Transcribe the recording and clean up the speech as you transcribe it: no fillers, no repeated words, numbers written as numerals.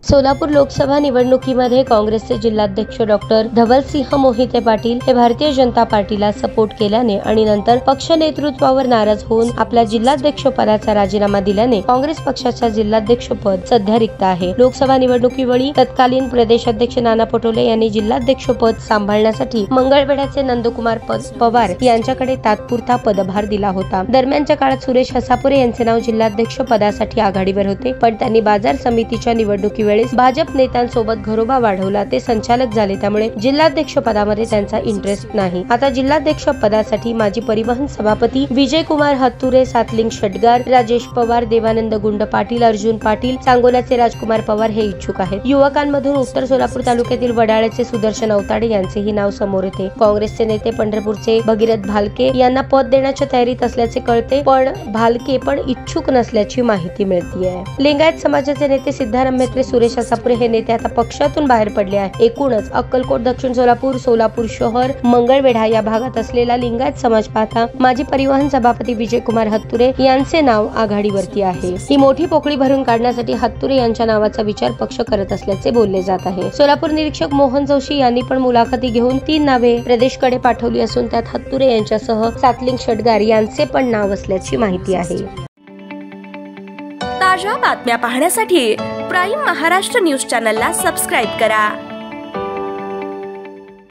सोलापूर लोकसभा निवडणुकीमध्ये काँग्रेसचे जिल्हाध्यक्ष डॉक्टर धवलसिंह मोहिते पाटील हे भारतीय जनता पार्टीला सपोर्ट केल्याने आणि नंतर पक्ष नेतृत्वावर नाराज होऊन आपल्या जिल्हाध्यक्ष पदाचा राजीनामा दिल्याने काँग्रेस पक्षाच्या जिल्हाध्यक्ष पद सध्या रिक्त आहे। लोकसभा निवडणुकीवेळी तत्कालीन प्रदेशाध्यक्ष नाना पटोले यांनी जिल्हाध्यक्ष पद सांभाळण्यासाठी मंगळवेढ्याचे नंदकुमार पवार यांच्याकडे तात्पुरता पदभार दिला होता। दरम्यानच्या काळात सुरेश हसापुरे यांचे नाव जिल्हाध्यक्ष पदासाठी आघाडीवर होते, पण त्यांनी बाजार समितीच्या निवडणुकीवेळी भाजप नेत्यांसोबत घरोबा वाढवला। ते संचालक झाले, त्यामुळे जिल्हाध्यक्ष पदामध्ये त्यांचा इंटरेस्ट नाही। आता जिल्हाध्यक्ष पदासाठी माजी परिवहन सभापती विजयकुमार हत्तुरे, सातलिंग शेटगार, राजेश पवार, देवानंद गुंड पाटील, अर्जुन पाटील, सांगोल्याचे राजकुमार पवार हे इच्छुक आहेत। युवकांमधून उत्तर सोलापूर तालुक्यातील वडाळ्याचे सुदर्शन अवताडे यांचेही नाव समोर येते। काँग्रेसचे नेते पंढरपूरचे भगीरथ भालके यांना पद देण्याच्या तयारीत असल्याचे कळते, पण भालके पण इच्छुक नसल्याची माहिती मिळतेय। लिंगायत समाजाचे नेते सिद्धाराम मेत्रे, सुरेश हसापुरे हे नेते आता पक्षातून बाहेर पडले आहेत। एकूणच अक्कलकोट, दक्षिण सोलापूर, सोलापूर शहर, मंगळवेढा या भागात असलेला लिंगायत समाज पाहता माजी परिवहन सभापती विजयकुमार हत्तुरे यांचे नाव आघाडीवरती आहे। ही मोठी पोकळी भरून काढण्यासाठी हत्तुरे यांच्या नावाचा विचार पक्ष करत असल्याचे बोलले जात आहे। सोलापूर निरीक्षक मोहन जोशी यांनी पण मुलाखती घेऊन 3 नावे प्रदेशकडे पाठवली असून त्यात हत्तुरे यांच्यासह सातलिंग शेटगार यांचे पण नाव असल्याची माहिती आहे। ताज्या बातम्या पाहण्यासाठी प्राईम महाराष्ट्र न्यूज चॅनलला सबस्क्राईब करा।